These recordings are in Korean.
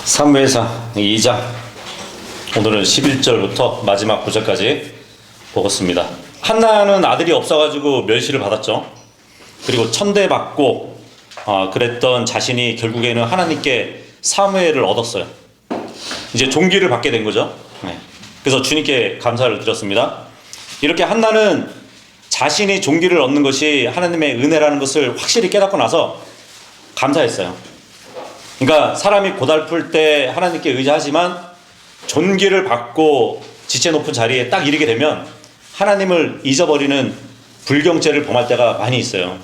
사무엘상 2장 오늘은 11절부터 마지막 9절까지 보겠습니다. 한나는 아들이 없어가지고 멸시를 받았죠. 그리고 천대받고 그랬던 자신이 결국에는 하나님께 사무엘을 얻었어요. 이제 종기를 받게 된 거죠. 그래서 주님께 감사를 드렸습니다. 이렇게 한나는 자신이 종기를 얻는 것이 하나님의 은혜라는 것을 확실히 깨닫고 나서 감사했어요. 그러니까 사람이 고달플 때 하나님께 의지하지만 존귀를 받고 지체 높은 자리에 딱 이르게 되면 하나님을 잊어버리는 불경죄를 범할 때가 많이 있어요.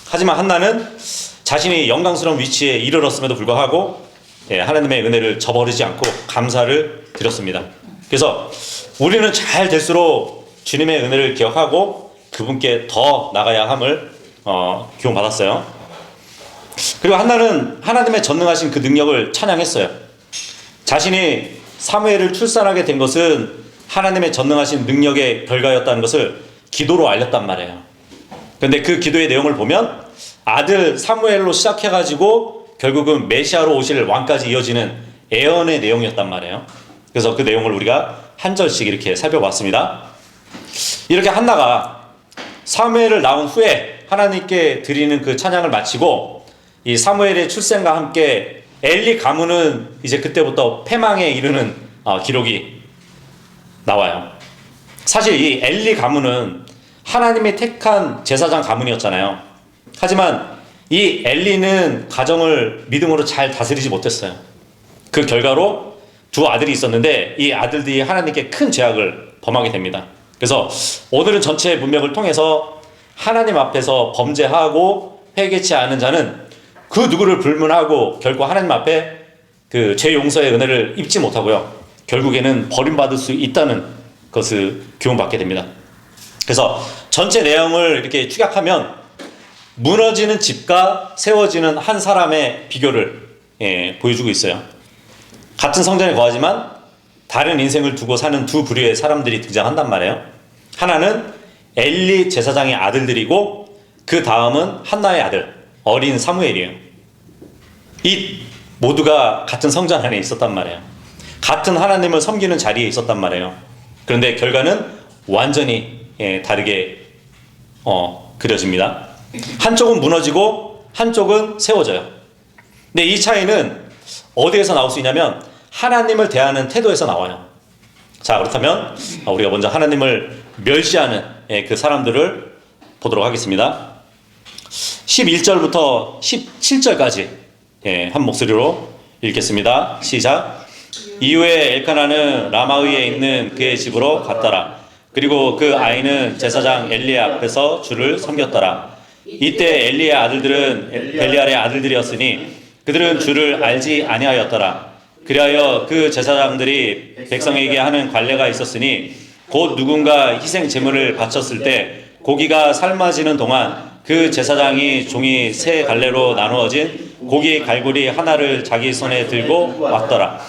하지만 한나는 자신이 영광스러운 위치에 이르렀음에도 불구하고 하나님의 은혜를 저버리지 않고 감사를 드렸습니다. 그래서 우리는 잘 될수록 주님의 은혜를 기억하고 그분께 더 나가야 함을 교훈받았어요. 그리고 한나는 하나님의 전능하신 그 능력을 찬양했어요. 자신이 사무엘을 출산하게 된 것은 하나님의 전능하신 능력의 결과였다는 것을 기도로 알렸단 말이에요. 그런데 그 기도의 내용을 보면 아들 사무엘로 시작해가지고 결국은 메시아로 오실 왕까지 이어지는 애언의 내용이었단 말이에요. 그래서 그 내용을 우리가 한 절씩 이렇게 살펴봤습니다. 이렇게 한나가 사무엘을 낳은 후에 하나님께 드리는 그 찬양을 마치고 이 사무엘의 출생과 함께 엘리 가문은 이제 그때부터 패망에 이르는 기록이 나와요. 사실 이 엘리 가문은 하나님이 택한 제사장 가문이었잖아요. 하지만 이 엘리는 가정을 믿음으로 잘 다스리지 못했어요. 그 결과로 두 아들이 있었는데 이 아들들이 하나님께 큰 죄악을 범하게 됩니다. 그래서 오늘은 전체 문맥을 통해서 하나님 앞에서 범죄하고 회개치 않은 자는 그 누구를 불문하고 결국 하나님 앞에 그 죄 용서의 은혜를 입지 못하고요. 결국에는 버림받을 수 있다는 것을 교훈받게 됩니다. 그래서 전체 내용을 이렇게 축약하면 무너지는 집과 세워지는 한 사람의 비교를 보여주고 있어요. 같은 성전에 거하지만 다른 인생을 두고 사는 두 부류의 사람들이 등장한단 말이에요. 하나는 엘리 제사장의 아들들이고 그 다음은 한나의 아들 어린 사무엘이에요. 이 모두가 같은 성전 안에 있었단 말이에요. 같은 하나님을 섬기는 자리에 있었단 말이에요. 그런데 결과는 완전히 다르게 그려집니다. 한쪽은 무너지고 한쪽은 세워져요. 근데 이 차이는 어디에서 나올 수 있냐면 하나님을 대하는 태도에서 나와요. 자, 그렇다면 우리가 먼저 하나님을 멸시하는 그 사람들을 보도록 하겠습니다. 11절부터 17절까지 한 목소리로 읽겠습니다. 시작. 이후에 엘카나는 라마의에 있는 그의 집으로 갔더라. 그리고 그 아이는 제사장 엘리의 앞에서 주를 섬겼더라. 이때 엘리의 아들들은 벨리알의 아들들이었으니 그들은 주를 알지 아니하였더라. 그리하여 그 제사장들이 백성에게 하는 관례가 있었으니 곧 누군가 희생 제물을 바쳤을 때 고기가 삶아지는 동안 그 제사장이 종이 세 갈래로 나누어진 고기 갈고리 하나를 자기 손에 들고 왔더라.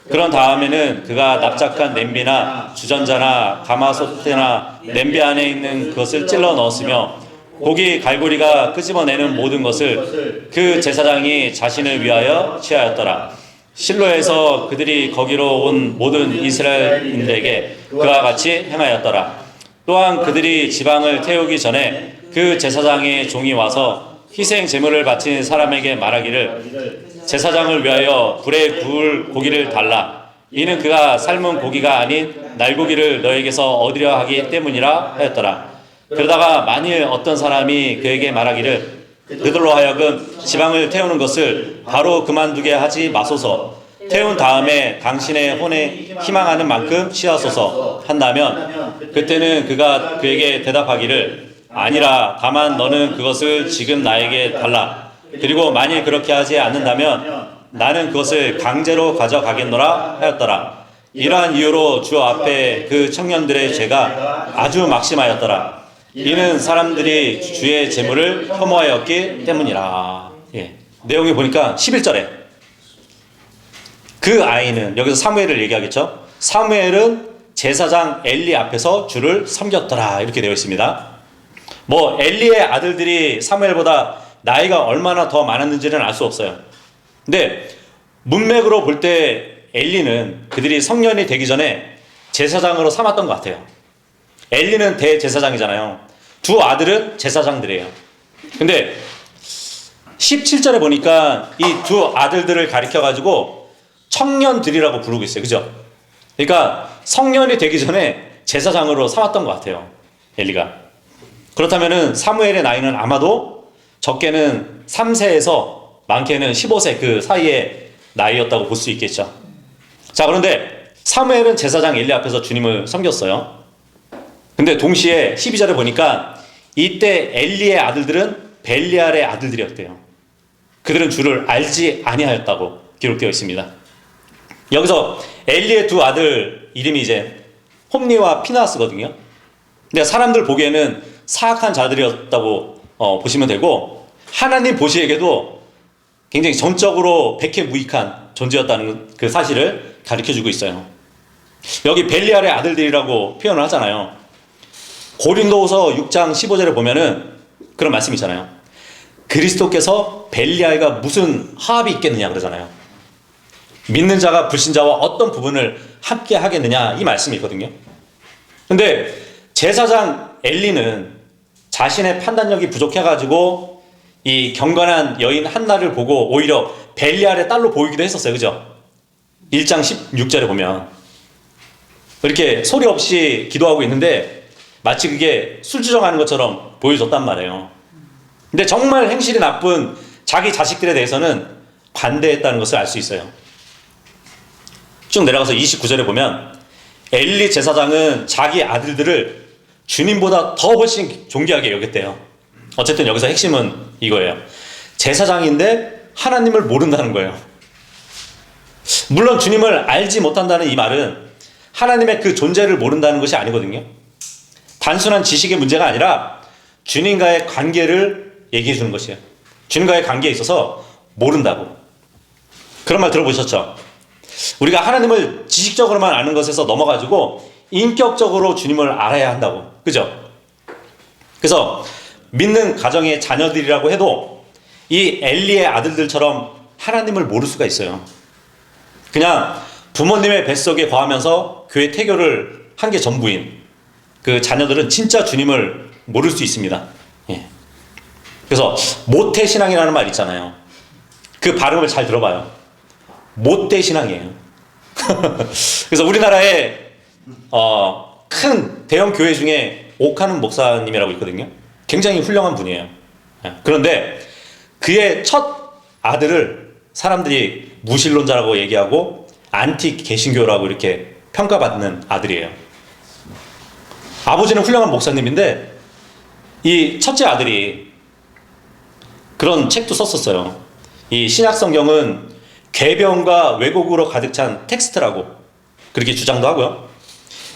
그런 다음에는 그가 납작한 냄비나 주전자나 가마솥이나 냄비 안에 있는 그것을 찔러 넣었으며 고기 갈고리가 끄집어내는 모든 것을 그 제사장이 자신을 위하여 취하였더라. 실로에서 그들이 거기로 온 모든 이스라엘인들에게 그와 같이 행하였더라. 또한 그들이 지방을 태우기 전에 그 제사장의 종이 와서 희생 제물을 바친 사람에게 말하기를 제사장을 위하여 불에 구울 고기를 달라. 이는 그가 삶은 고기가 아닌 날고기를 너에게서 얻으려 하기 때문이라 하였더라. 그러다가 만일 어떤 사람이 그에게 말하기를 그들로 하여금 지방을 태우는 것을 바로 그만두게 하지 마소서. 태운 다음에 당신의 혼에 희망하는 만큼 취하소서 한다면 그때는 그가 그에게 대답하기를 아니라 다만 너는 그것을 지금 나에게 달라. 그리고 만일 그렇게 하지 않는다면 나는 그것을 강제로 가져가겠노라 하였더라. 이러한 이유로 주 앞에 그 청년들의 죄가 아주 막심하였더라. 이는 사람들이 주의 재물을 혐오하였기 때문이라. 내용이 보니까 11절에 그 아이는 여기서 사무엘을 얘기하겠죠. 사무엘은 제사장 엘리 앞에서 주를 섬겼더라 이렇게 되어 있습니다. 뭐 엘리의 아들들이 사무엘보다 나이가 얼마나 더 많았는지는 알 수 없어요. 근데 문맥으로 볼 때 엘리는 그들이 성년이 되기 전에 제사장으로 삼았던 것 같아요. 엘리는 대제사장이잖아요. 두 아들은 제사장들이에요. 근데 17절에 보니까 이 두 아들들을 가리켜가지고 청년들이라고 부르고 있어요. 그죠? 그러니까 성년이 되기 전에 제사장으로 삼았던 것 같아요. 엘리가. 그렇다면은 사무엘의 나이는 아마도 적게는 3세에서 많게는 15세 그 사이의 나이였다고 볼 수 있겠죠. 자, 그런데 사무엘은 제사장 엘리 앞에서 주님을 섬겼어요. 근데 동시에 12절에 보니까 이때 엘리의 아들들은 벨리알의 아들들이었대요. 그들은 주를 알지 아니하였다고 기록되어 있습니다. 여기서 엘리의 두 아들 이름이 이제 홈니와 피나스거든요. 근데 사람들 보기에는 사악한 자들이었다고 보시면 되고, 하나님 보시기에도 굉장히 전적으로 백해무익한 존재였다는 그 사실을 가르쳐주고 있어요. 여기 벨리알의 아들들이라고 표현을 하잖아요. 고린도후서 6장 15절에 보면은 그런 말씀이 있잖아요. 그리스도께서 벨리알과 무슨 화합이 있겠느냐 그러잖아요. 믿는 자가 불신자와 어떤 부분을 함께 하겠느냐 이 말씀이 있거든요. 근데 제사장 엘리는 자신의 판단력이 부족해가지고 이 경건한 여인 한나를 보고 오히려 벨리알의 딸로 보이기도 했었어요. 그죠? 1장 16절에 보면 이렇게 소리 없이 기도하고 있는데 마치 그게 술주정하는 것처럼 보여줬단 말이에요. 근데 정말 행실이 나쁜 자기 자식들에 대해서는 관대했다는 것을 알 수 있어요. 쭉 내려가서 29절에 보면 엘리 제사장은 자기 아들들을 주님보다 더 훨씬 존귀하게 여겼대요. 어쨌든 여기서 핵심은 이거예요. 제사장인데 하나님을 모른다는 거예요. 물론 주님을 알지 못한다는 이 말은 하나님의 그 존재를 모른다는 것이 아니거든요. 단순한 지식의 문제가 아니라 주님과의 관계를 얘기해 주는 것이에요. 주님과의 관계에 있어서 모른다고. 그런 말 들어보셨죠? 우리가 하나님을 지식적으로만 아는 것에서 넘어가지고 인격적으로 주님을 알아야 한다고. 그죠? 그래서 믿는 가정의 자녀들이라고 해도 이 엘리의 아들들처럼 하나님을 모를 수가 있어요. 그냥 부모님의 뱃속에 거하면서 교회 태교를 한 게 전부인 그 자녀들은 진짜 주님을 모를 수 있습니다. 예. 그래서 모태신앙이라는 말 있잖아요. 그 발음을 잘 들어봐요. 모태신앙이에요. 그래서 우리나라에 큰 대형 교회 중에 옥하는 목사님이라고 있거든요. 굉장히 훌륭한 분이에요. 그런데 그의 첫 아들을 사람들이 무신론자라고 얘기하고 안티 개신교라고 이렇게 평가받는 아들이에요. 아버지는 훌륭한 목사님인데 이 첫째 아들이 그런 책도 썼었어요. 이 신약성경은 궤변과 왜곡으로 가득 찬 텍스트라고 그렇게 주장도 하고요.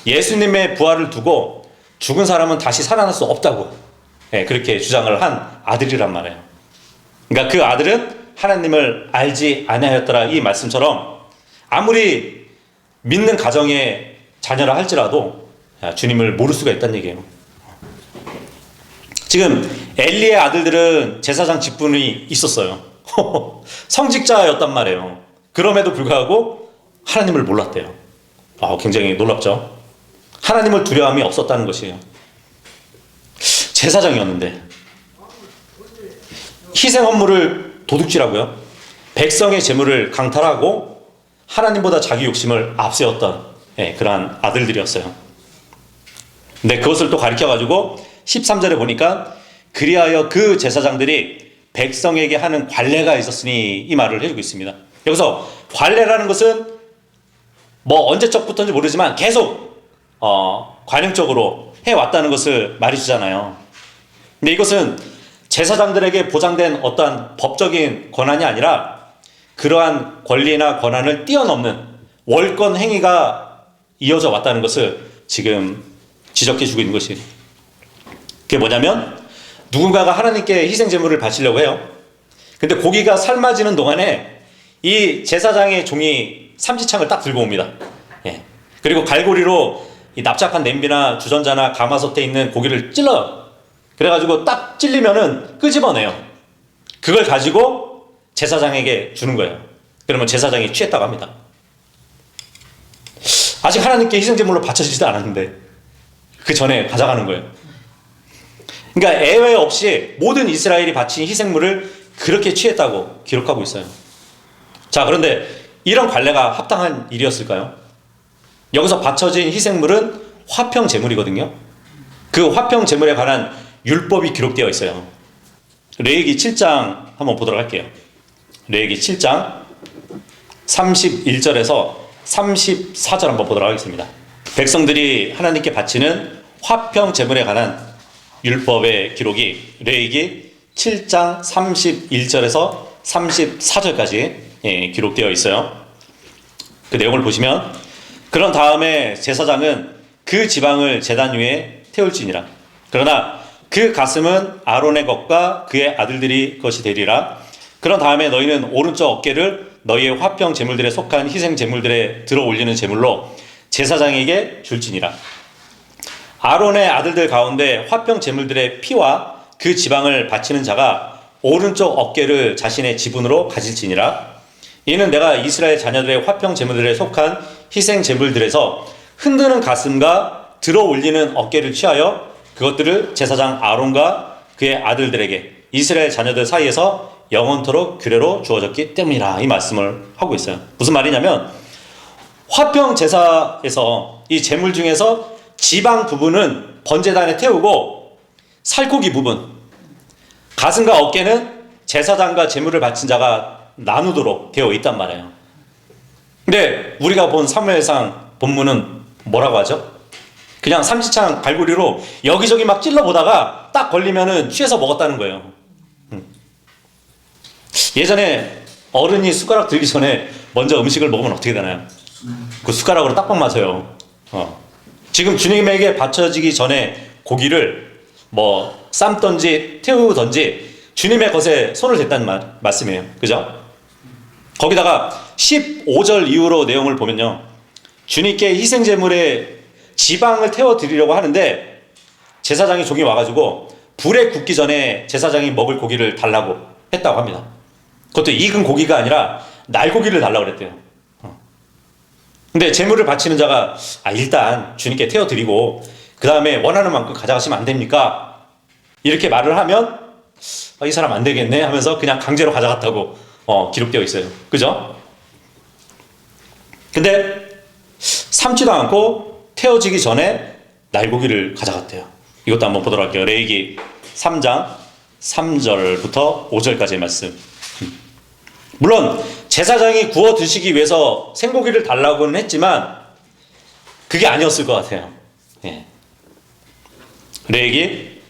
예수님의 부활을 두고 죽은 사람은 다시 살아날 수 없다고 그렇게 주장을 한 아들이란 말이에요. 그러니까 그 아들은 하나님을 알지 아니하였더라 이 말씀처럼 아무리 믿는 가정의 자녀라 할지라도 주님을 모를 수가 있다는 얘기예요. 지금 엘리의 아들들은 제사장 직분이 있었어요. 성직자였단 말이에요. 그럼에도 불구하고 하나님을 몰랐대요. 굉장히 놀랍죠. 하나님을 두려움이 없었다는 것이에요. 제사장이었는데 희생 헌물을 도둑질하고요, 백성의 재물을 강탈하고 하나님보다 자기 욕심을 앞세웠던 그러한 아들들이었어요. 근데 그것을 또 가르쳐가지고 13절에 보니까 그리하여 그 제사장들이 백성에게 하는 관례가 있었으니 이 말을 해주고 있습니다. 여기서 관례라는 것은 뭐 언제적부터인지 모르지만 계속 관행적으로 해왔다는 것을 말해주잖아요. 근데 이것은 제사장들에게 보장된 어떠한 법적인 권한이 아니라 그러한 권리나 권한을 뛰어넘는 월권 행위가 이어져 왔다는 것을 지금 지적해 주고 있는 것이에요. 그게 뭐냐면 누군가가 하나님께 희생 제물을 바치려고 해요. 근데 고기가 삶아지는 동안에 이 제사장의 종이 삼지창을 딱 들고 옵니다. 그리고 갈고리로 이 납작한 냄비나 주전자나 가마솥에 있는 고기를 찔러요. 그래가지고 딱 찔리면은 끄집어내요. 그걸 가지고 제사장에게 주는 거예요. 그러면 제사장이 취했다고 합니다. 아직 하나님께 희생제물로 바쳐지지도 않았는데 그 전에 가져가는 거예요. 그러니까 예외 없이 모든 이스라엘이 바친 희생물을 그렇게 취했다고 기록하고 있어요. 자, 그런데 이런 관례가 합당한 일이었을까요? 여기서 바쳐진 희생물은 화평 제물이거든요. 그 화평 제물에 관한 율법이 기록되어 있어요. 레위기 7장 한번 보도록 할게요. 레위기 7장 31절에서 34절 한번 보도록 하겠습니다. 백성들이 하나님께 바치는 화평 제물에 관한 율법의 기록이 레위기 7장 31절에서 34절까지 기록되어 있어요. 그 내용을 보시면 그런 다음에 제사장은 그 지방을 제단 위에 태울지니라. 그러나 그 가슴은 아론의 것과 그의 아들들이 것이 되리라. 그런 다음에 너희는 오른쪽 어깨를 너희의 화평 제물들에 속한 희생 제물들에 들어 올리는 제물로 제사장에게 줄지니라. 아론의 아들들 가운데 화평 제물들의 피와 그 지방을 바치는 자가 오른쪽 어깨를 자신의 지분으로 가질지니라. 이는 내가 이스라엘 자녀들의 화평 제물들에 속한 희생 제물들에서 흔드는 가슴과 들어 올리는 어깨를 취하여 그것들을 제사장 아론과 그의 아들들에게 이스라엘 자녀들 사이에서 영원토록 규례로 주어졌기 때문이라, 이 말씀을 하고 있어요. 무슨 말이냐면 화평 제사에서 이 제물 중에서 지방 부분은 번제단에 태우고 살코기 부분, 가슴과 어깨는 제사장과 제물을 바친 자가 나누도록 되어 있단 말이에요. 근데 우리가 본 사무엘상 본문은 뭐라고 하죠? 그냥 삼지창 갈고리로 여기저기 막 찔러보다가 딱 걸리면은 취해서 먹었다는 거예요. 예전에 어른이 숟가락 들기 전에 먼저 음식을 먹으면 어떻게 되나요? 그 숟가락으로 딱딱 마셔요. 지금 주님에게 바쳐지기 전에 고기를 뭐 삶던지 태우던지 주님의 것에 손을 댔다는 말씀이에요. 그죠? 거기다가 15절 이후로 내용을 보면요, 주님께 희생제물에 지방을 태워드리려고 하는데 제사장이 종이 와가지고 불에 굽기 전에 제사장이 먹을 고기를 달라고 했다고 합니다. 그것도 익은 고기가 아니라 날고기를 달라고 그랬대요. 근데 제물을 바치는 자가 일단 주님께 태워드리고 그 다음에 원하는 만큼 가져가시면 안 됩니까? 이렇게 말을 하면 이 사람 안 되겠네 하면서 그냥 강제로 가져갔다고 기록되어 있어요. 그죠? 근데 삶지도 않고 태워지기 전에 날고기를 가져갔대요. 이것도 한번 보도록 할게요. 레위기 3장 3절부터 5절까지의 말씀. 물론 제사장이 구워 드시기 위해서 생고기를 달라고는 했지만 그게 아니었을 것 같아요. 예. 레위기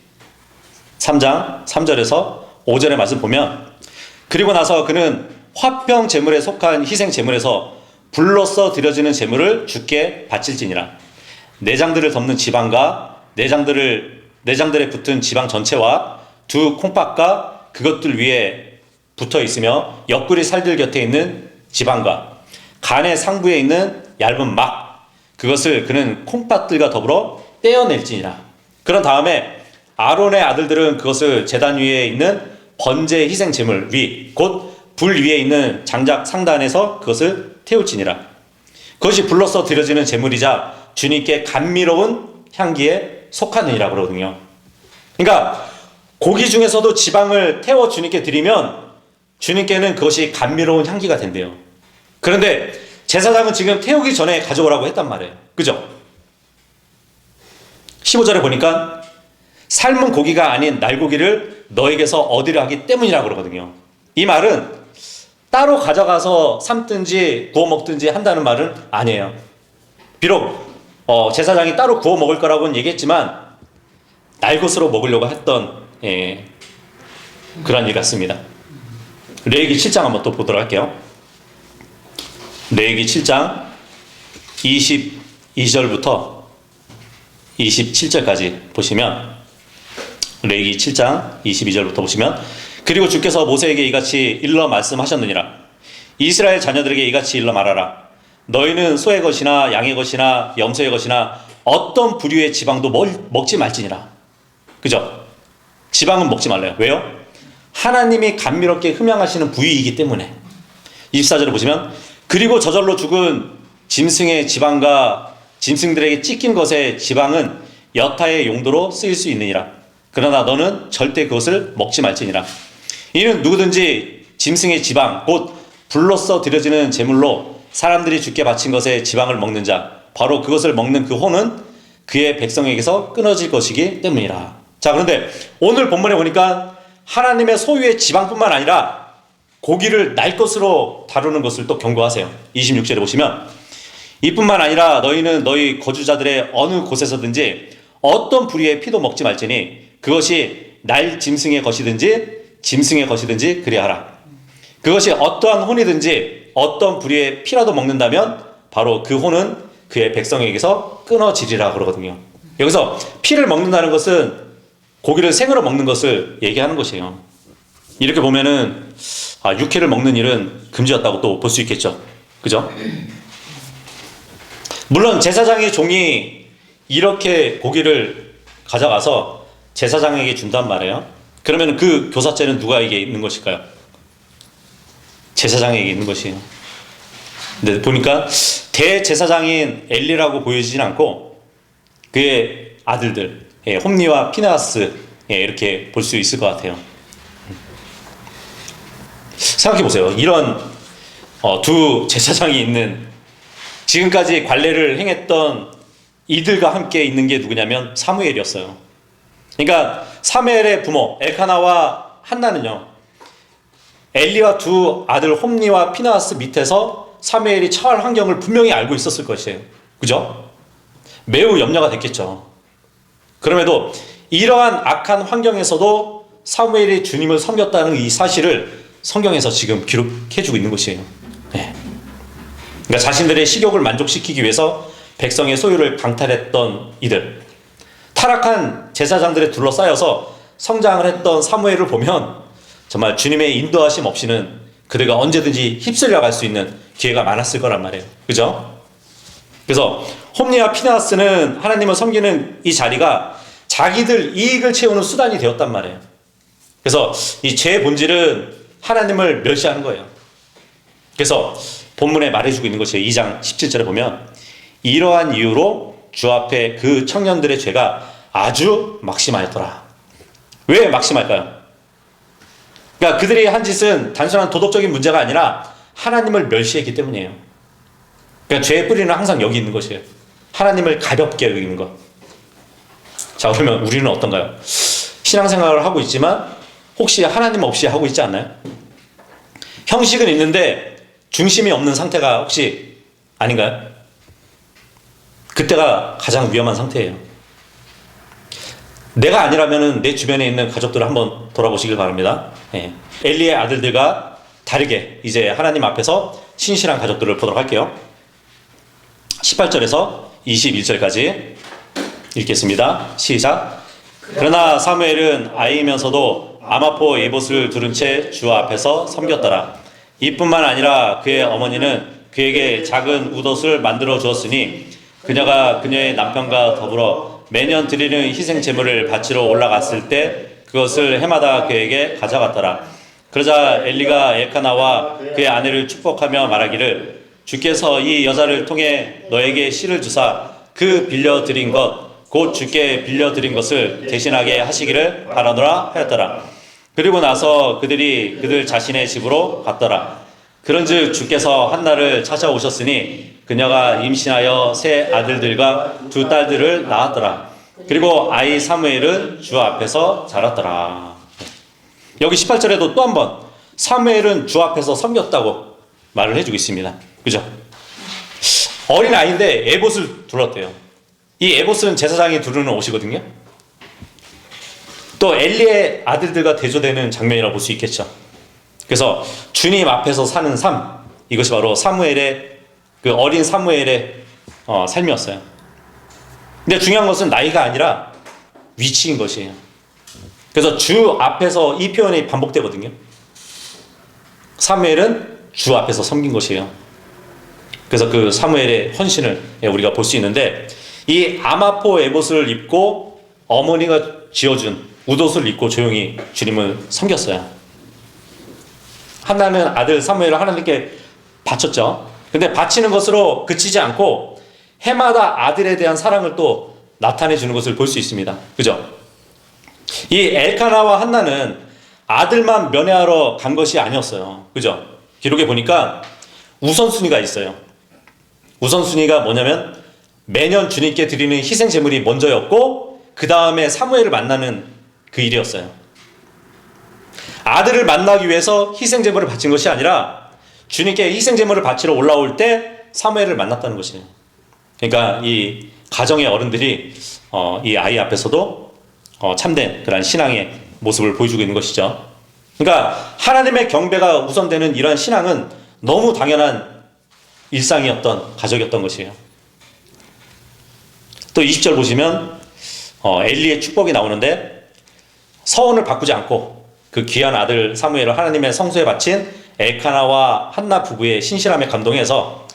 3장 3절에서 5절의 말씀 보면, 그리고 나서 그는 화평 제물에 속한 희생 제물에서 불로써 드려지는 제물을 주께 바칠지니라. 내장들을 덮는 지방과 내장들에 붙은 지방 전체와 두 콩팥과 그것들 위에 붙어 있으며 옆구리 살들 곁에 있는 지방과 간의 상부에 있는 얇은 막, 그것을 그는 콩팥들과 더불어 떼어낼지니라. 그런 다음에 아론의 아들들은 그것을 제단 위에 있는 번제 희생 제물 위, 곧 불 위에 있는 장작 상단에서 그것을 태울지니라. 그것이 불로써 드려지는 제물이자 주님께 감미로운 향기에 속하느니라 그러거든요. 그러니까 고기 중에서도 지방을 태워 주님께 드리면 주님께는 그것이 감미로운 향기가 된대요. 그런데 제사장은 지금 태우기 전에 가져오라고 했단 말이에요. 그죠? 15절에 보니까 삶은 고기가 아닌 날고기를 너에게서 얻으려 하기 때문이라고 그러거든요. 이 말은 따로 가져가서 삶든지 구워 먹든지 한다는 말은 아니에요. 비록 제사장이 따로 구워 먹을 거라고는 얘기했지만 날것으로 먹으려고 했던 그런 일 같습니다. 레위기 7장 한번 또 보도록 할게요. 레위기 7장 22절부터 27절까지 보시면, 레위기 7장 22절부터 보시면, 그리고 주께서 모세에게 이같이 일러 말씀하셨느니라. 이스라엘 자녀들에게 이같이 일러 말하라. 너희는 소의 것이나 양의 것이나 염소의 것이나 어떤 부류의 지방도 먹지 말지니라. 그죠? 지방은 먹지 말래요. 왜요? 하나님이 감미롭게 흠양하시는 부위이기 때문에. 24절을 보시면 그리고 저절로 죽은 짐승의 지방과 짐승들에게 찢긴 것의 지방은 여타의 용도로 쓰일 수 있느니라. 그러나 너는 절대 그것을 먹지 말지니라. 이는 누구든지 짐승의 지방 곧 불로써 드려지는 제물로 사람들이 주께 바친 것의 지방을 먹는 자 바로 그것을 먹는 그 혼은 그의 백성에게서 끊어질 것이기 때문이라. 자, 그런데 오늘 본문에 보니까 하나님의 소유의 지방뿐만 아니라 고기를 날 것으로 다루는 것을 또 경고하세요. 26절에 보시면 이뿐만 아니라 너희는 너희 거주자들의 어느 곳에서든지 어떤 부리의 피도 먹지 말지니 그것이 날 짐승의 것이든지 그리하라. 그것이 어떠한 혼이든지 어떤 부리의 피라도 먹는다면 바로 그 혼은 그의 백성에게서 끊어지리라 그러거든요. 여기서 피를 먹는다는 것은 고기를 생으로 먹는 것을 얘기하는 것이에요. 이렇게 보면은 육회를 먹는 일은 금지였다고 또 볼 수 있겠죠. 그죠? 물론 제사장의 종이 이렇게 고기를 가져가서 제사장에게 준단 말이에요. 그러면 그 교사죄는 누구에게 있는 것일까요? 제사장에게 있는 것이에요. 근데 보니까 대제사장인 엘리라고 보여지진 않고 그의 아들들 홈니와 피네하스 이렇게 볼 수 있을 것 같아요. 생각해 보세요. 이런 두 제사장이 있는 지금까지 관례를 행했던 이들과 함께 있는 게 누구냐면 사무엘이었어요. 그러니까 사무엘의 부모 엘카나와 한나는요 엘리와 두 아들 홈니와 피나하스 밑에서 사무엘이 처할 환경을 분명히 알고 있었을 것이에요. 그죠? 매우 염려가 됐겠죠. 그럼에도 이러한 악한 환경에서도 사무엘이 주님을 섬겼다는 이 사실을 성경에서 지금 기록해주고 있는 것이에요. 네. 그러니까 자신들의 식욕을 만족시키기 위해서 백성의 소유를 강탈했던 이들, 타락한 제사장들에 둘러싸여서 성장을 했던 사무엘을 보면 정말 주님의 인도하심 없이는 그들가 언제든지 휩쓸려 갈 수 있는 기회가 많았을 거란 말이에요. 그죠? 그래서 홈니와 피나하스는 하나님을 섬기는 이 자리가 자기들 이익을 채우는 수단이 되었단 말이에요. 그래서 이 죄의 본질은 하나님을 멸시하는 거예요. 그래서 본문에 말해주고 있는 것이에요. 2장 17절에 보면 이러한 이유로 주 앞에 그 청년들의 죄가 아주 막심하였더라. 왜 막심할까요? 그러니까 그들이 한 짓은 단순한 도덕적인 문제가 아니라 하나님을 멸시했기 때문이에요. 그러니까 죄의 뿌리는 항상 여기 있는 것이에요. 하나님을 가볍게 여기는 것. 자, 그러면 우리는 어떤가요? 신앙생활을 하고 있지만 혹시 하나님 없이 하고 있지 않나요? 형식은 있는데 중심이 없는 상태가 혹시 아닌가요? 그때가 가장 위험한 상태예요. 내가 아니라면 내 주변에 있는 가족들을 한번 돌아보시길 바랍니다. 엘리의 아들들과 다르게 이제 하나님 앞에서 신실한 가족들을 보도록 할게요. 18절에서 21절까지 읽겠습니다. 시작. 그러나 사무엘은 아이면서도 아마포 에봇을 두른 채 주 앞에서 섬겼더라. 이뿐만 아니라 그의 어머니는 그에게 작은 웃옷을 만들어 주었으니 그녀가 그녀의 남편과 더불어 매년 드리는 희생 제물을 바치러 올라갔을 때 그것을 해마다 그에게 가져갔더라. 그러자 엘리가 엘카나와 그의 아내를 축복하며 말하기를 주께서 이 여자를 통해 너에게 씨를 주사 그 빌려드린 것 곧 주께 빌려드린 것을 대신하게 하시기를 바라노라 하였더라. 그리고 나서 그들이 그들 자신의 집으로 갔더라. 그런즉 주께서 한나를 찾아오셨으니 그녀가 임신하여 세 아들들과 두 딸들을 낳았더라. 그리고 아이 사무엘은 주 앞에서 자랐더라. 여기 18절에도 또 한 번 사무엘은 주 앞에서 섬겼다고 말을 해주고 있습니다. 그죠? 어린 아이인데 에봇을 둘렀대요. 이 에봇은 제사장이 두르는 옷이거든요. 또 엘리의 아들들과 대조되는 장면이라고 볼 수 있겠죠. 그래서 주님 앞에서 사는 삶, 이것이 바로 사무엘의 그 어린 사무엘의 삶이었어요. 근데 중요한 것은 나이가 아니라 위치인 것이에요. 그래서 주 앞에서 이 표현이 반복되거든요. 사무엘은 주 앞에서 섬긴 것이에요. 그래서 그 사무엘의 헌신을 우리가 볼 수 있는데 이 아마포 에봇을 입고 어머니가 지어준 웃옷을 입고 조용히 주님을 섬겼어요. 한나는 아들 사무엘을 하나님께 바쳤죠. 근데 바치는 것으로 그치지 않고 해마다 아들에 대한 사랑을 또 나타내 주는 것을 볼 수 있습니다. 그죠? 이 엘카나와 한나는 아들만 면회하러 간 것이 아니었어요. 그죠? 기록에 보니까 우선순위가 있어요. 우선순위가 뭐냐면 매년 주님께 드리는 희생 제물이 먼저였고 그 다음에 사무엘을 만나는 그 일이었어요. 아들을 만나기 위해서 희생 제물을 바친 것이 아니라 주님께 희생 제물을 바치러 올라올 때 사무엘을 만났다는 것이에요. 그러니까 이 가정의 어른들이 이 아이 앞에서도 참된 그런 신앙의 모습을 보여주고 있는 것이죠. 그러니까 하나님의 경배가 우선되는 이러한 신앙은 너무 당연한 일상이었던 가족이었던 것이에요. 또 20절 보시면 엘리의 축복이 나오는데 서원을 바꾸지 않고 그 귀한 아들 사무엘을 하나님의 성소에 바친 엘카나와 한나 부부의 신실함에 감동해서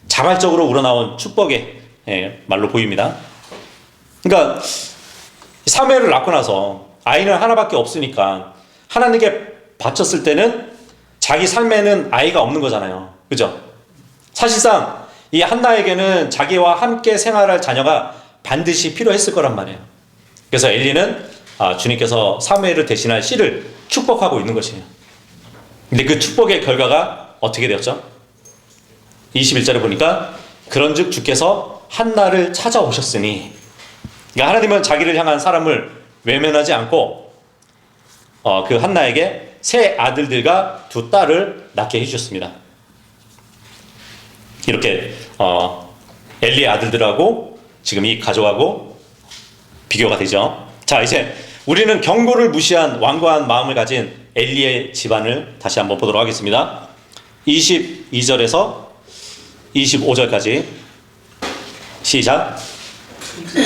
자발적으로 우러나온 축복의 말로 보입니다. 그러니까 사무엘을 낳고 나서 아이는 하나밖에 없으니까 하나님께 바쳤을 때는 자기 삶에는 아이가 없는 거잖아요. 그죠? 사실상 이 한나에게는 자기와 함께 생활할 자녀가 반드시 필요했을 거란 말이에요. 그래서 엘리는 주님께서 사무엘을 대신할 씨를 축복하고 있는 것이에요. 근데 그 축복의 결과가 어떻게 되었죠? 21절에 보니까 그런즉 주께서 한나를 찾아오셨으니, 그러니까 하나님은 자기를 향한 사람을 외면하지 않고 그 한나에게 세 아들들과 두 딸을 낳게 해주셨습니다. 이렇게 엘리의 아들들하고 지금 이 가족하고 비교가 되죠. 자, 이제 우리는 경고를 무시한 완고한 마음을 가진 엘리의 집안을 다시 한번 보도록 하겠습니다. 22절에서 25절까지 시작.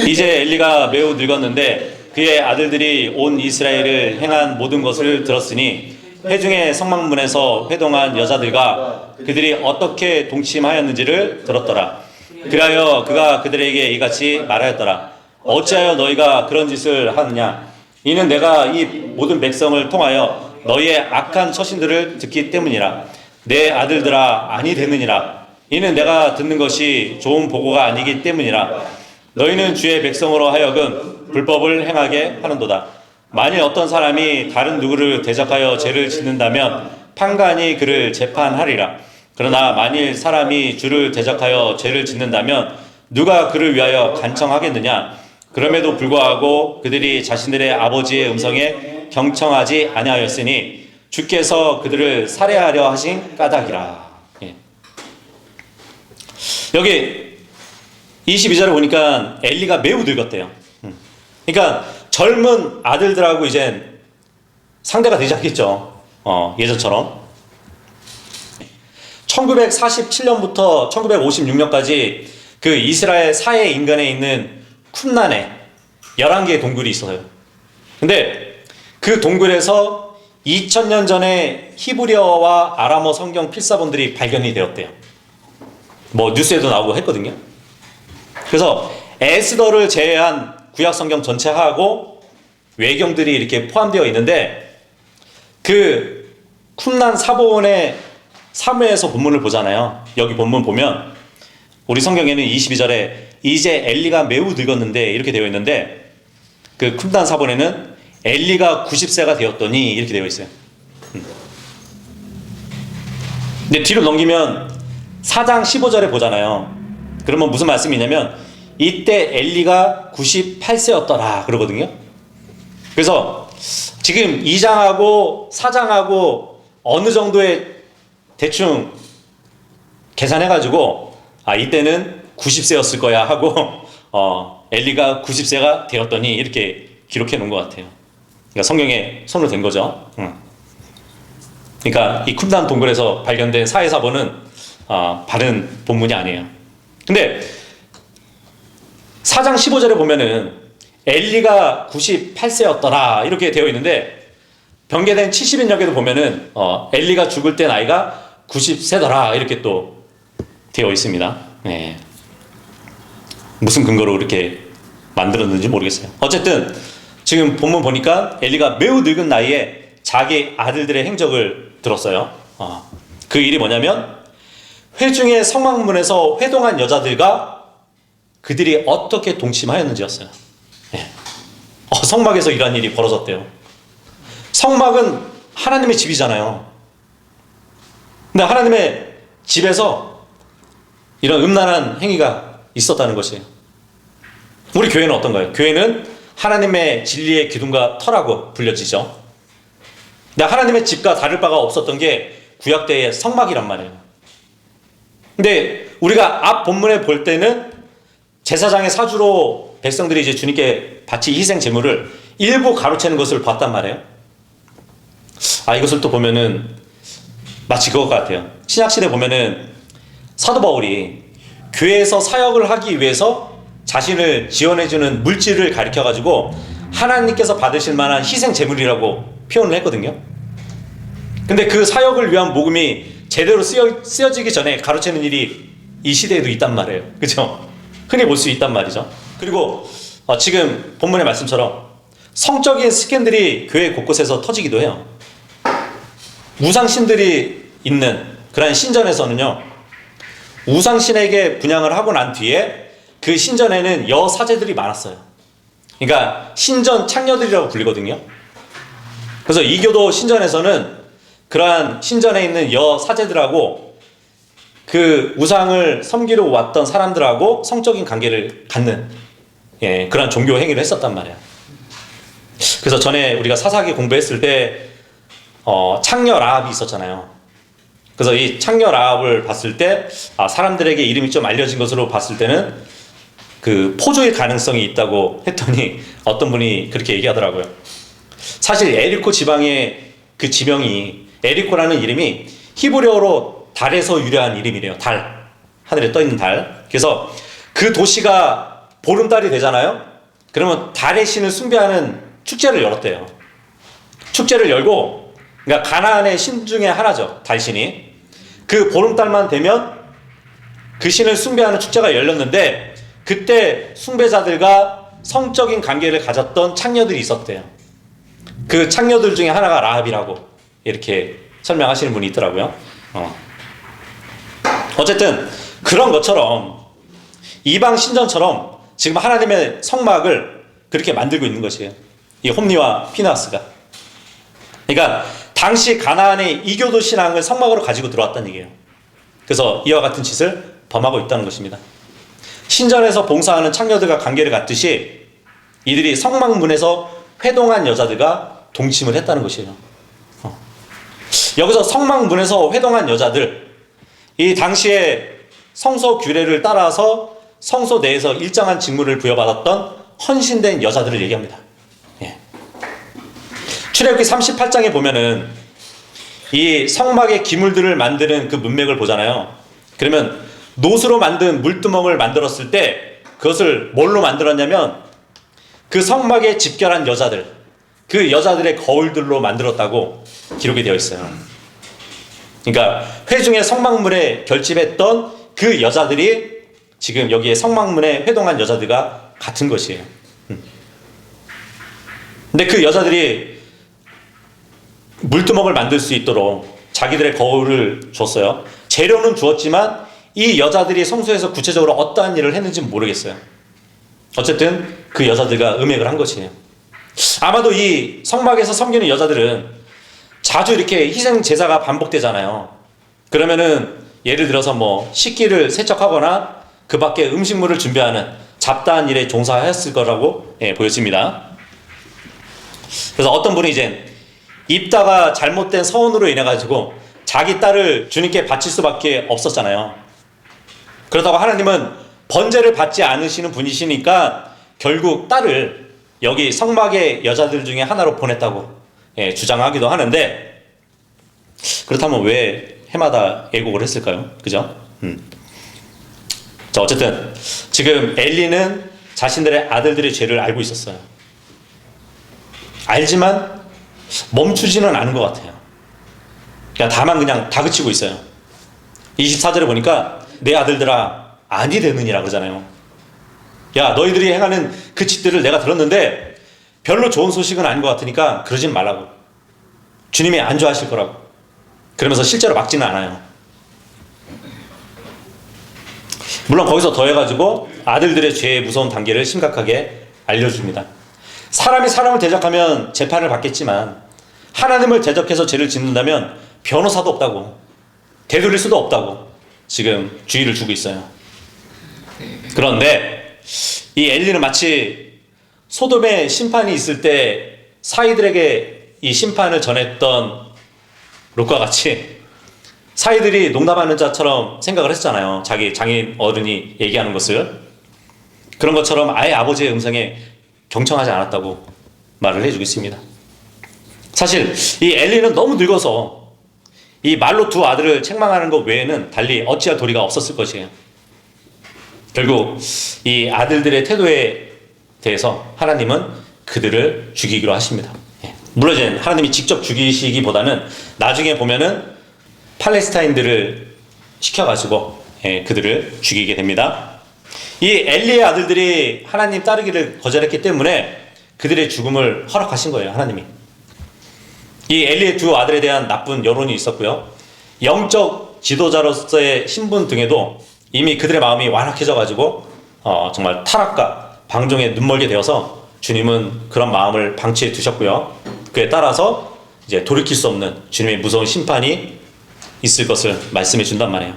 이제 엘리가 매우 늙었는데 그의 아들들이 온 이스라엘을 행한 모든 것을 들었으니 회중의 성막문에서 회동한 여자들과 그들이 어떻게 동침하였는지를 들었더라. 그리하여 그가 그들에게 이같이 말하였더라. 어찌하여 너희가 그런 짓을 하느냐? 이는 내가 이 모든 백성을 통하여 너희의 악한 처신들을 듣기 때문이라. 내 아들들아, 아니 되느니라. 이는 내가 듣는 것이 좋은 보고가 아니기 때문이라. 너희는 주의 백성으로 하여금 불법을 행하게 하는도다. 만일 어떤 사람이 다른 누구를 대적하여 죄를 짓는다면 판관이 그를 재판하리라. 그러나 만일 사람이 주를 대적하여 죄를 짓는다면 누가 그를 위하여 간청하겠느냐? 그럼에도 불구하고 그들이 자신들의 아버지의 음성에 경청하지 아니하였으니 주께서 그들을 살해하려 하신 까닭이라. 여기 22절에 보니까 엘리가 매우 늙었대요. 그러니까 젊은 아들들하고 이제 상대가 되지 않겠죠. 예전처럼. 1947년부터 1956년까지 그 이스라엘 사해 인근에 있는 쿰란에 11개의 동굴이 있어요. 근데 그 동굴에서 2000년 전에 히브리어와 아람어 성경 필사본들이 발견이 되었대요. 뭐 뉴스에도 나오고 했거든요. 그래서 에스더를 제외한 구약 성경 전체하고 외경들이 이렇게 포함되어 있는데 그 쿰란 사본의 3회에서 본문을 보잖아요. 여기 본문 보면 우리 성경에는 22절에 이제 엘리가 매우 늙었는데 이렇게 되어 있는데 그 쿰란 사본에는 엘리가 90세가 되었더니 이렇게 되어 있어요. 근데 뒤로 넘기면 4장 15절에 보잖아요. 그러면 무슨 말씀이냐면 이때 엘리가 98세였더라 그러거든요. 그래서 지금 2장하고 4장하고 어느 정도의 대충 계산해가지고 이때는 90세였을 거야 하고 엘리가 90세가 되었더니 이렇게 기록해 놓은 것 같아요. 그러니까 성경에 손을 댄 거죠. 그러니까 이 쿰란 동굴에서 발견된 사해사본은 바른 본문이 아니에요. 근데 4장 15절에 보면은 엘리가 98세였더라 이렇게 되어 있는데 변개된 70인역에도 보면은 엘리가 죽을 때 나이가 90세더라 이렇게 또 되어 있습니다. 네. 무슨 근거로 그렇게 만들었는지 모르겠어요. 어쨌든 지금 본문 보니까 엘리가 매우 늙은 나이에 자기 아들들의 행적을 들었어요. 그 일이 뭐냐면 회중의 성막문에서 회동한 여자들과 그들이 어떻게 동침하였는지였어요. 예. 성막에서 이러한 일이 벌어졌대요. 성막은 하나님의 집이잖아요. 근데 하나님의 집에서 이런 음란한 행위가 있었다는 것이에요. 우리 교회는 어떤가요? 교회는 하나님의 진리의 기둥과 터라고 불려지죠. 근데 하나님의 집과 다를 바가 없었던 게 구약 때의 성막이란 말이에요. 근데 우리가 앞 본문에 볼 때는 제사장의 사주로 백성들이 이제 주님께 바치 희생 제물을 일부 가로채는 것을 봤단 말이에요. 이것을 또 보면은 마치 그것 같아요. 신약시대 보면은 사도 바울이 교회에서 사역을 하기 위해서 자신을 지원해주는 물질을 가리켜가지고 하나님께서 받으실 만한 희생 제물이라고 표현을 했거든요. 근데 그 사역을 위한 모금이 제대로 쓰여지기 전에 가로채는 일이 이 시대에도 있단 말이에요. 그죠? 흔히 볼 수 있단 말이죠. 그리고 지금 본문의 말씀처럼 성적인 스캔들이 교회 곳곳에서 터지기도 해요. 우상신들이 있는 그런 신전에서는요, 우상신에게 분향을 하고 난 뒤에 그 신전에는 여사제들이 많았어요. 그러니까 신전 창녀들이라고 불리거든요. 그래서 이교도 신전에서는 그러한 신전에 있는 여사제들하고 그 우상을 섬기러 왔던 사람들하고 성적인 관계를 갖는 그런 종교 행위를 했었단 말이야. 그래서 전에 우리가 사사기 공부했을 때 창녀 라합이 있었잖아요. 그래서 이 창녀 라합을 봤을 때 사람들에게 이름이 좀 알려진 것으로 봤을 때는 그 포조의 가능성이 있다고 했더니 어떤 분이 그렇게 얘기하더라고요. 사실 에리코 지방의 그 지명이, 에리코라는 이름이 히브리어로 달에서 유래한 이름이래요. 달, 하늘에 떠있는 달. 그래서 그 도시가 보름달이 되잖아요. 그러면 달의 신을 숭배하는 축제를 열었대요. 축제를 열고, 그러니까 가나안의 신 중에 하나죠, 달신이. 그 보름달만 되면 그 신을 숭배하는 축제가 열렸는데, 그때 숭배자들과 성적인 관계를 가졌던 창녀들이 있었대요. 그 창녀들 중에 하나가 라합이라고 이렇게 설명하시는 분이 있더라고요. 어쨌든 그런 것처럼 이방 신전처럼 지금 하나님의 성막을 그렇게 만들고 있는 것이에요. 이 홈리와 피나스가. 그러니까 당시 가나안의 이교도 신앙을 성막으로 가지고 들어왔다는 얘기예요. 그래서 이와 같은 짓을 범하고 있다는 것입니다. 신전에서 봉사하는 창녀들과 관계를 갖듯이 이들이 성막문에서 회동한 여자들과 동침을 했다는 것이에요. 여기서 성막문에서 회동한 여자들, 이 당시에 성소 규례를 따라서 성소 내에서 일정한 직무를 부여받았던 헌신된 여자들을 얘기합니다. 출애굽기 38장에 보면은 이 성막의 기물들을 만드는 그 문맥을 보잖아요. 그러면 노수로 만든 물두멍을 만들었을 때 그것을 뭘로 만들었냐면 그 성막에 집결한 여자들, 그 여자들의 거울들로 만들었다고 기록이 되어 있어요. 그러니까 회중의 성막문에 결집했던 그 여자들이 지금 여기에 성막문에 회동한 여자들과 같은 것이에요. 근데 그 여자들이 물두멍을 만들 수 있도록 자기들의 거울을 줬어요. 재료는 주었지만 이 여자들이 성소에서 구체적으로 어떠한 일을 했는지는 모르겠어요. 어쨌든 그 여자들과 음행을 한 것이에요. 아마도 이 성막에서 섬기는 여자들은 자주 이렇게 희생 제사가 반복되잖아요. 그러면은 예를 들어서 뭐 식기를 세척하거나 그 밖에 음식물을 준비하는 잡다한 일에 종사했을 거라고 보여집니다. 그래서 어떤 분이 이제 입다가 잘못된 서원으로 인해 가지고 자기 딸을 주님께 바칠 수밖에 없었잖아요. 그렇다고 하나님은 번제를 받지 않으시는 분이시니까 결국 딸을 여기 성막의 여자들 중에 하나로 보냈다고 주장하기도 하는데, 그렇다면 왜 해마다 애곡을 했을까요? 그죠? 자, 어쨌든 지금 엘리는 자신들의 아들들의 죄를 알고 있었어요. 알지만 멈추지는 않은 것 같아요. 다만 그냥 다그치고 있어요. 24절에 보니까 내 아들들아 아니 되느니라 그러잖아요. 야, 너희들이 행하는 그 짓들을 내가 들었는데 별로 좋은 소식은 아닌 것 같으니까 그러진 말라고. 주님이 안 좋아하실 거라고. 그러면서 실제로 막지는 않아요. 물론 거기서 더해가지고 아들들의 죄의 무서운 단계를 심각하게 알려줍니다. 사람이 사람을 대적하면 재판을 받겠지만 하나님을 대적해서 죄를 짓는다면 변호사도 없다고, 되돌릴 수도 없다고 지금 주의를 주고 있어요. 그런데 이 엘리는 마치 소돔의 심판이 있을 때 사이들에게 이 심판을 전했던 롯과 같이 사이들이 농담하는 자처럼 생각을 했잖아요. 자기 장인 어른이 얘기하는 것을. 그런 것처럼 아예 아버지의 음성에 경청하지 않았다고 말을 해주고 있습니다. 사실 이 엘리는 너무 늙어서 이 말로 두 아들을 책망하는 것 외에는 달리 어찌할 도리가 없었을 것이에요. 결국 이 아들들의 태도에 대해서 하나님은 그들을 죽이기로 하십니다. 물론 이제 하나님이 직접 죽이시기보다는 나중에 보면은 팔레스타인들을 시켜가지고 그들을 죽이게 됩니다. 이 엘리의 아들들이 하나님 따르기를 거절했기 때문에 그들의 죽음을 허락하신 거예요. 하나님이. 이 엘리의 두 아들에 대한 나쁜 여론이 있었고요. 영적 지도자로서의 신분 등에도 이미 그들의 마음이 완악해져가지고 정말 타락과 방종에 눈멀게 되어서 주님은 그런 마음을 방치해 두셨고요. 그에 따라서 이제 돌이킬 수 없는 주님의 무서운 심판이 있을 것을 말씀해 준단 말이에요.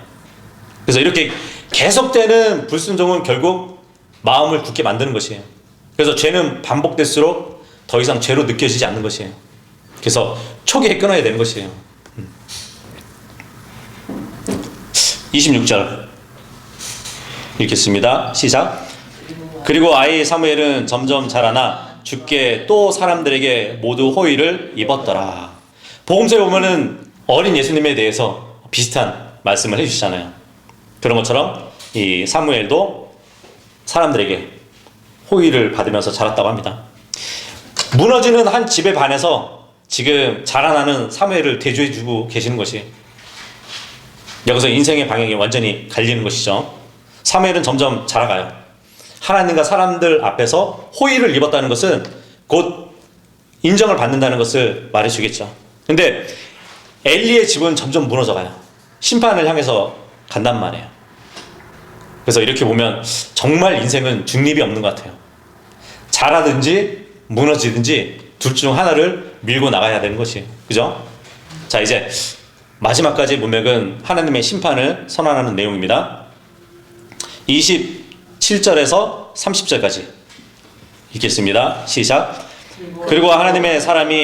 그래서 이렇게 계속되는 불순종은 결국 마음을 굳게 만드는 것이에요. 그래서 죄는 반복될수록 더 이상 죄로 느껴지지 않는 것이에요. 그래서 초기에 끊어야 되는 것이에요. 26절 읽겠습니다. 시작. 그리고 아이 사무엘은 점점 자라나 주께 또 사람들에게 모두 호의를 입었더라. 복음서에 보면은 어린 예수님에 대해서 비슷한 말씀을 해주시잖아요. 그런 것처럼 이 사무엘도 사람들에게 호의를 받으면서 자랐다고 합니다. 무너지는 한 집에 반해서 지금 자라나는 사무엘을 대조해주고 계시는 것이, 여기서 인생의 방향이 완전히 갈리는 것이죠. 사무엘은 점점 자라가요. 하나님과 사람들 앞에서 호의를 입었다는 것은 곧 인정을 받는다는 것을 말해주겠죠. 근데 엘리의 집은 점점 무너져가요. 심판을 향해서 간단 말이에요. 그래서 이렇게 보면 정말 인생은 중립이 없는 것 같아요. 자라든지 무너지든지 둘 중 하나를 밀고 나가야 되는 것이에요. 그죠? 자, 이제 마지막까지 문맥은 하나님의 심판을 선언하는 내용입니다. 27절에서 30절까지 읽겠습니다. 시작. 그리고 하나님의 사람이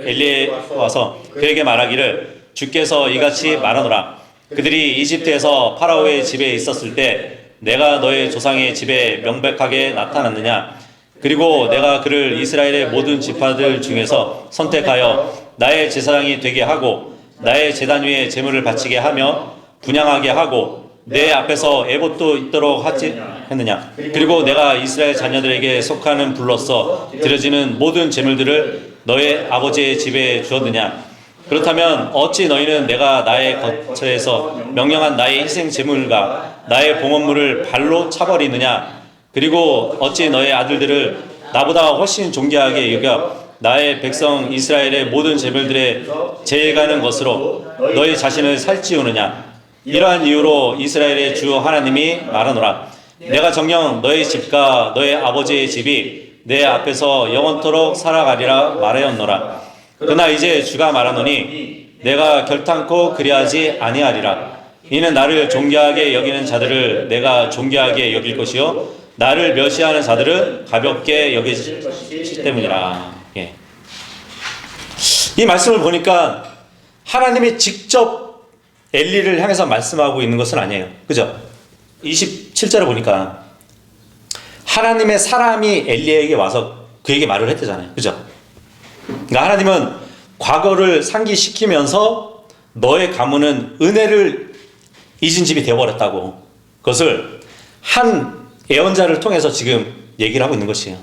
엘리에 와서 그에게 말하기를 주께서 이같이 말하노라. 그들이 이집트에서 파라오의 집에 있었을 때 내가 너의 조상의 집에 명백하게 나타났느냐. 그리고 내가 그를 이스라엘의 모든 지파들 중에서 선택하여 나의 제사장이 되게 하고 나의 제단 위에 제물을 바치게 하며 분향하게 하고 내 앞에서 에봇도 있도록 하지 했느냐. 그리고 내가 이스라엘 자녀들에게 속하는 불로서 드려지는 모든 제물들을 너의 아버지의 집에 주었느냐. 그렇다면 어찌 너희는 내가 나의 거처에서 명령한 나의 희생 제물과 나의 봉헌물을 발로 차버리느냐. 그리고 어찌 너의 아들들을 나보다 훨씬 존귀하게 여겨 나의 백성 이스라엘의 모든 제물들에 제해가는 것으로 너희 자신을 살찌우느냐. 이러한 이유로 이스라엘의 주 하나님이 말하노라. 내가 정녕 너의 집과 너의 아버지의 집이 내 앞에서 영원토록 살아가리라 말하였노라. 그러나 이제 주가 말하노니 내가 결탄코 그리하지 아니하리라. 이는 나를 존귀하게 여기는 자들을 내가 존귀하게 여길 것이요 나를 멸시하는 자들은 가볍게 여기기 때문이라. 예. 이 말씀을 보니까 하나님이 직접 엘리를 향해서 말씀하고 있는 것은 아니에요. 그죠? 27절에 보니까 하나님의 사람이 엘리에게 와서 그에게 말을 했대잖아요. 그죠? 그러니까 하나님은 과거를 상기시키면서 너의 가문은 은혜를 잊은 집이 되어버렸다고, 그것을 한 예언자를 통해서 지금 얘기를 하고 있는 것이에요.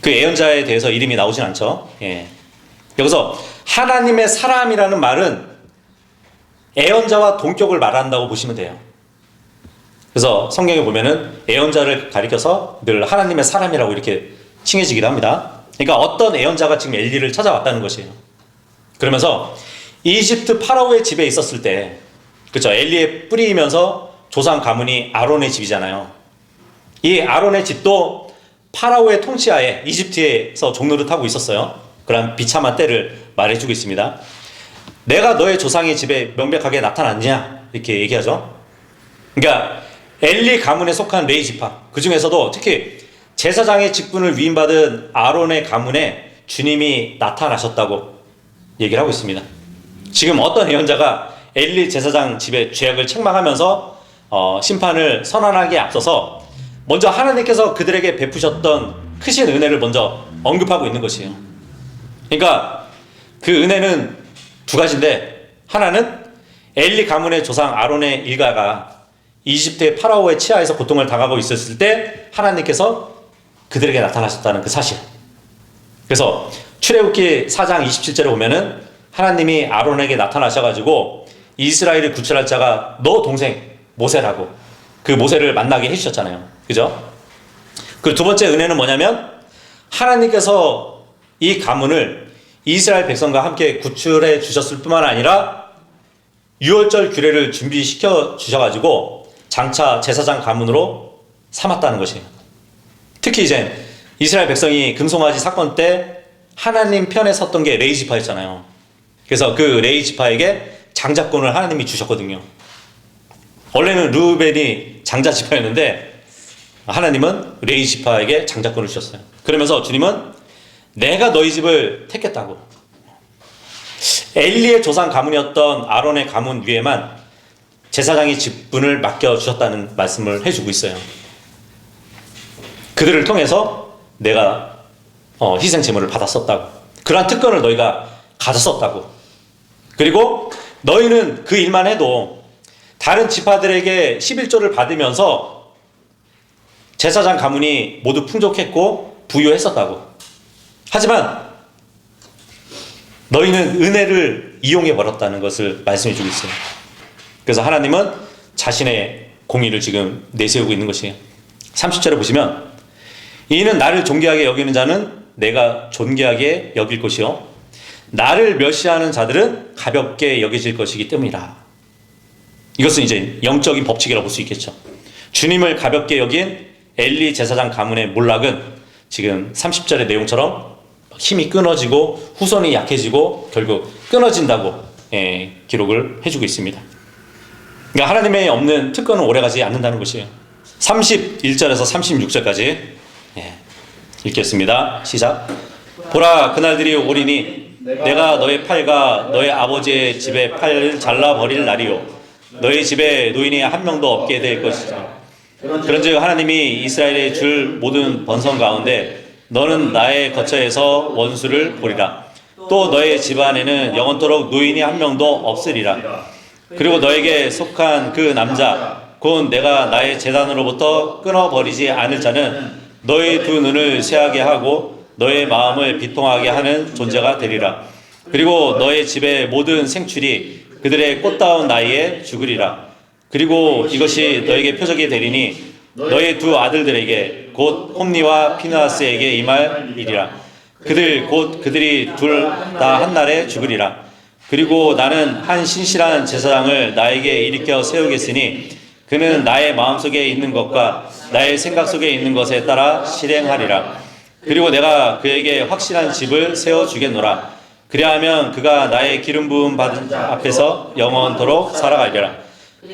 그 예언자에 대해서 이름이 나오진 않죠. 예. 여기서 하나님의 사람이라는 말은 예언자와 동격을 말한다고 보시면 돼요. 그래서 성경에 보면은 예언자를 가리켜서 늘 하나님의 사람이라고 이렇게 칭해지기도 합니다. 그러니까 어떤 예언자가 지금 엘리를 찾아왔다는 것이에요. 그러면서 이집트 파라오의 집에 있었을 때, 그렇죠, 엘리의 뿌리이면서 조상 가문이 아론의 집이잖아요. 이 아론의 집도 파라오의 통치하에 이집트에서 종노릇하고 있었어요. 그런 비참한 때를 말해주고 있습니다. 내가 너의 조상의 집에 명백하게 나타났냐 이렇게 얘기하죠. 그러니까 엘리 가문에 속한 레위 지파, 그 중에서도 특히 제사장의 직분을 위임받은 아론의 가문에 주님이 나타나셨다고 얘기를 하고 있습니다. 지금 어떤 예언자가 엘리 제사장 집의 죄악을 책망하면서 심판을 선언하기에 앞서서 먼저 하나님께서 그들에게 베푸셨던 크신 은혜를 먼저 언급하고 있는 것이에요. 그러니까 그 은혜는 두 가지인데, 하나는 엘리 가문의 조상 아론의 일가가 이집트의 파라오의 치하에서 고통을 당하고 있었을 때 하나님께서 그들에게 나타나셨다는 그 사실. 그래서 출애굽기 4장 27절에 보면은 하나님이 아론에게 나타나셔가지고 이스라엘을 구출할 자가 너 동생 모세라고 그 모세를 만나게 해주셨잖아요. 그죠? 그 두 번째 은혜는 뭐냐면 하나님께서 이 가문을 이스라엘 백성과 함께 구출해 주셨을 뿐만 아니라 유월절 규례를 준비시켜 주셔가지고 장차 제사장 가문으로 삼았다는 것이에요. 특히 이제 이스라엘 백성이 금송아지 사건 때 하나님 편에 섰던 게 레위 지파였잖아요. 그래서 그 레위 지파에게 장자권을 하나님이 주셨거든요. 원래는 르우벤이 장자 지파였는데 하나님은 레위 지파에게 장자권을 주셨어요. 그러면서 주님은 내가 너희 집을 택했다고, 엘리의 조상 가문이었던 아론의 가문 위에만 제사장의 직분을 맡겨주셨다는 말씀을 해주고 있어요. 그들을 통해서 내가 희생 제물을 받았었다고, 그러한 특권을 너희가 가졌었다고, 그리고 너희는 그 일만 해도 다른 지파들에게 11조를 받으면서 제사장 가문이 모두 풍족했고 부유했었다고. 하지만 너희는 은혜를 이용해 버렸다는 것을 말씀해 주고 있어요. 그래서 하나님은 자신의 공의를 지금 내세우고 있는 것이에요. 30절에 보시면 이는 나를 존귀하게 여기는 자는 내가 존귀하게 여길 것이요 나를 멸시하는 자들은 가볍게 여겨질 것이기 때문이라. 이것은 이제 영적인 법칙이라고 볼 수 있겠죠. 주님을 가볍게 여긴 엘리 제사장 가문의 몰락은 지금 30절의 내용처럼 힘이 끊어지고 후손이 약해지고 결국 끊어진다고 기록을 해주고 있습니다. 그러니까 하나님의 없는 특권은 오래가지 않는다는 것이에요. 31절에서 36절까지 읽겠습니다. 시작. 보라, 그날들이 오리니 내가 너의 팔과 너의 아버지의 집의 팔을 잘라버릴 날이요 너희 집에 노인이 한 명도 없게 될 것이다. 그런즉 하나님이 이스라엘에 줄 모든 번성 가운데 너는 나의 거처에서 원수를 보리라. 또 너의 집안에는 영원토록 노인이 한 명도 없으리라. 그리고 너에게 속한 그 남자 곧 내가 나의 제단으로부터 끊어버리지 않을 자는 너의 두 눈을 새하게 하고 너의 마음을 비통하게 하는 존재가 되리라. 그리고 너의 집의 모든 생출이 그들의 꽃다운 나이에 죽으리라. 그리고 이것이 너에게 표적이 되리니 너의 두 아들들에게 곧 홈니와 피느하스에게 임할 일이라. 그들이 둘 다 한날에 죽으리라. 그리고 나는 한 신실한 제사장을 나에게 일으켜 세우겠으니 그는 나의 마음속에 있는 것과 나의 생각 속에 있는 것에 따라 실행하리라. 그리고 내가 그에게 확실한 집을 세워주겠노라. 그리하면 그가 나의 기름 부음 받은 앞에서 영원토록 살아가리라.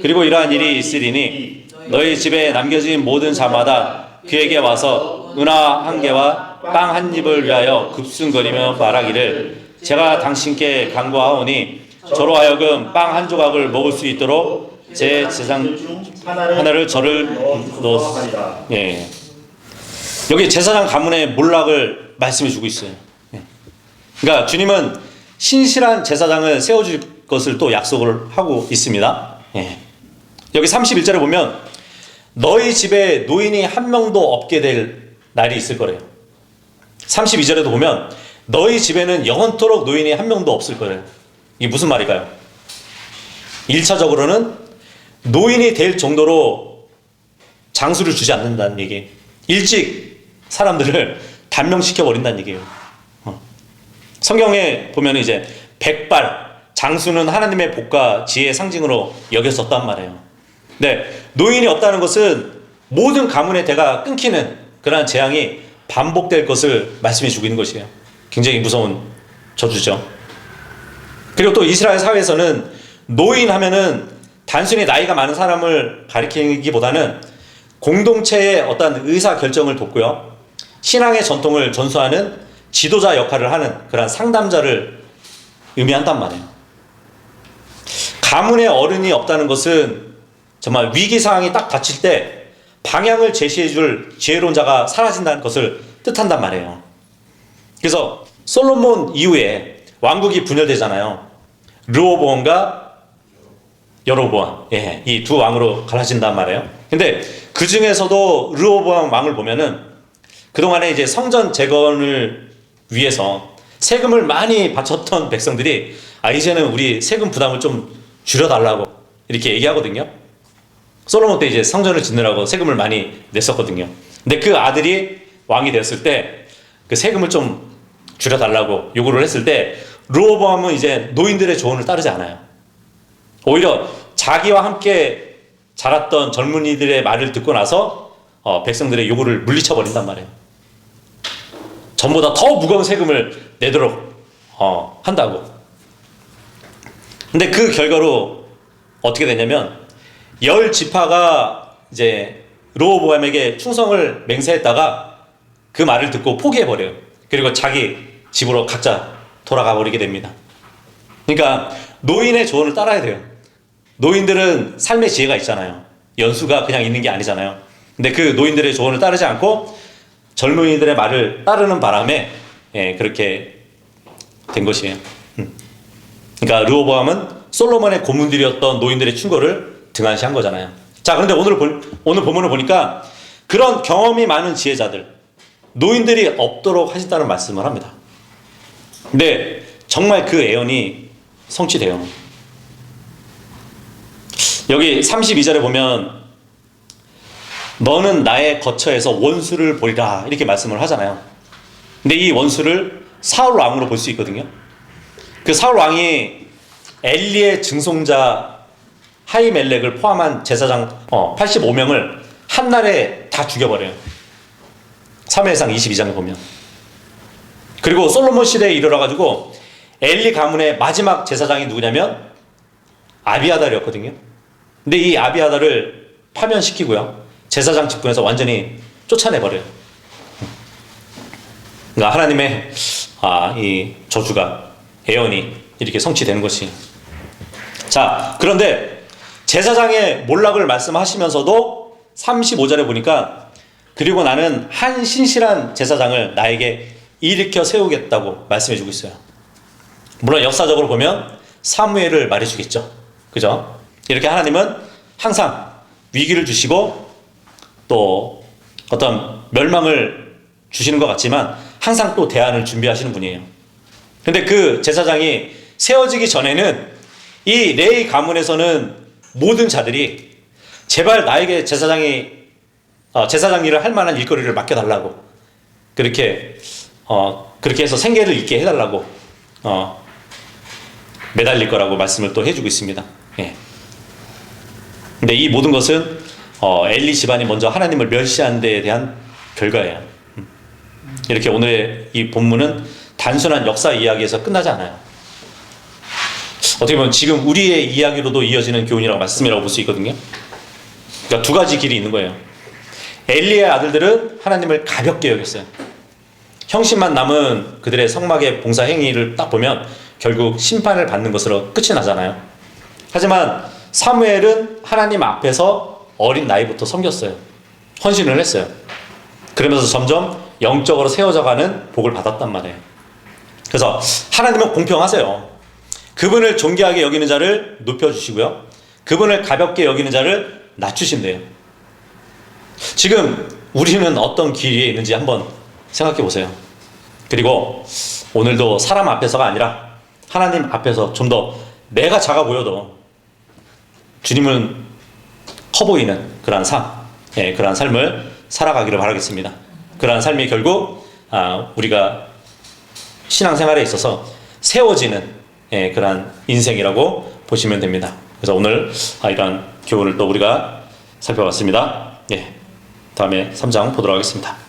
그리고 이러한 일이 있으리니 너희 집에 남겨진 모든 자마다 그에게 와서 은화 한 개와 빵 한 입을 위하여 급순거리며 말하기를 제가 당신께 간구하오니 저로 하여금 빵 한 조각을 먹을 수 있도록 제 제사장 하나를 저를 넣었습니다. 여기 제사장 가문의 몰락을 말씀해 주고 있어요. 그러니까 주님은 신실한 제사장을 세워줄 것을 또 약속을 하고 있습니다. 여기 31절에 보면 너희 집에 노인이 한 명도 없게 될 날이 있을 거래요. 32절에도 보면 너희 집에는 영원토록 노인이 한 명도 없을 거래요. 이게 무슨 말일까요? 1차적으로는 노인이 될 정도로 장수를 주지 않는다는 얘기. 일찍 사람들을 단명시켜 버린다는 얘기예요. 성경에 보면 이제 백발 장수는 하나님의 복과 지혜의 상징으로 여겼었단 말이에요. 네, 노인이 없다는 것은 모든 가문의 대가 끊기는 그러한 재앙이 반복될 것을 말씀해 주고 있는 것이에요. 굉장히 무서운 저주죠. 그리고 또 이스라엘 사회에서는 노인 하면은 단순히 나이가 많은 사람을 가리키기보다는 공동체의 어떤 의사 결정을 돕고요, 신앙의 전통을 전수하는 지도자 역할을 하는 그런 상담자를 의미한단 말이에요. 가문의 어른이 없다는 것은 정말 위기 상황이 딱 닥칠 때 방향을 제시해 줄 지혜로운 자가 사라진다는 것을 뜻한단 말이에요. 그래서 솔로몬 이후에 왕국이 분열되잖아요. 르호보암과 여로보암, 이 두 왕으로 갈라진단 말이에요. 근데 그 중에서도 르호보암 왕을 보면은 그동안에 이제 성전 재건을 위해서 세금을 많이 바쳤던 백성들이 이제는 우리 세금 부담을 좀 줄여달라고 이렇게 얘기하거든요. 솔로몬 때 이제 성전을 짓느라고 세금을 많이 냈었거든요. 근데 그 아들이 왕이 되었을 때 그 세금을 좀 줄여달라고 요구를 했을 때 르호보암은 이제 노인들의 조언을 따르지 않아요. 오히려 자기와 함께 자랐던 젊은이들의 말을 듣고 나서 백성들의 요구를 물리쳐 버린단 말이에요. 전보다 더 무거운 세금을 내도록 한다고. 근데 그 결과로 어떻게 됐냐면 10지파가 이제 르호보암에게 충성을 맹세했다가 그 말을 듣고 포기해버려요. 그리고 자기 집으로 각자 돌아가 버리게 됩니다. 그러니까 노인의 조언을 따라야 돼요. 노인들은 삶의 지혜가 있잖아요. 연수가 그냥 있는 게 아니잖아요. 근데 그 노인들의 조언을 따르지 않고 젊은이들의 말을 따르는 바람에 그렇게 된 것이에요. 그러니까 르호보암은 솔로몬의 고문들이었던 노인들의 충고를 등한시한 거잖아요. 자, 그런데 오늘 본문을 보니까 그런 경험이 많은 지혜자들, 노인들이 없도록 하신다는 말씀을 합니다. 근데 정말 그 예언이 성취돼요. 여기 32절에 보면 너는 나의 거처에서 원수를 보리라 이렇게 말씀을 하잖아요. 근데 이 원수를 사울 왕으로 볼 수 있거든요. 그 사울 왕이 엘리의 증송자 하이멜렉을 포함한 제사장 85명을 한날에 다 죽여버려요. 사무엘상 22장에 보면. 그리고 솔로몬 시대에 이르러가지고 엘리 가문의 마지막 제사장이 누구냐면 아비아달이었거든요. 근데 이 아비아달을 파면시키고요, 제사장 직분에서 완전히 쫓아내버려요. 그러니까 하나님의 이 저주가, 예언이 이렇게 성취되는 것이. 자, 그런데 제사장의 몰락을 말씀하시면서도 35절에 보니까 그리고 나는 한 신실한 제사장을 나에게 일으켜 세우겠다고 말씀해주고 있어요. 물론 역사적으로 보면 사무엘을 말해주겠죠. 그죠? 이렇게 하나님은 항상 위기를 주시고 또 어떤 멸망을 주시는 것 같지만 항상 또 대안을 준비하시는 분이에요. 근데 그 제사장이 세워지기 전에는 이 레위 가문에서는 모든 자들이 제발 나에게 제사장 일을 할 만한 일거리를 맡겨달라고 그렇게 해서 생계를 잇게 해달라고 매달릴 거라고 말씀을 또 해주고 있습니다. 근데 이 모든 것은 엘리 집안이 먼저 하나님을 멸시한 데에 대한 결과예요. 이렇게 오늘의 이 본문은 단순한 역사 이야기에서 끝나지 않아요. 어떻게 보면 지금 우리의 이야기로도 이어지는 교훈이라고 말씀이라고 볼 수 있거든요. 그러니까 두 가지 길이 있는 거예요. 엘리의 아들들은 하나님을 가볍게 여겼어요. 형신만 남은 그들의 성막의 봉사 행위를 딱 보면 결국 심판을 받는 것으로 끝이 나잖아요. 하지만 사무엘은 하나님 앞에서 어린 나이부터 섬겼어요. 헌신을 했어요. 그러면서 점점 영적으로 세워져가는 복을 받았단 말이에요. 그래서 하나님은 공평하세요. 그분을 존귀하게 여기는 자를 높여주시고요, 그분을 가볍게 여기는 자를 낮추신대요. 지금 우리는 어떤 길에 있는지 한번 생각해 보세요. 그리고 오늘도 사람 앞에서가 아니라 하나님 앞에서 좀 더 내가 작아 보여도 주님은 커 보이는 그러한 그러한 삶을 살아가기를 바라겠습니다. 그러한 삶이 결국 우리가 신앙생활에 있어서 세워지는 그러한 인생이라고 보시면 됩니다. 그래서 오늘 이러한 교훈을 또 우리가 살펴봤습니다. 예, 다음에 3장 보도록 하겠습니다.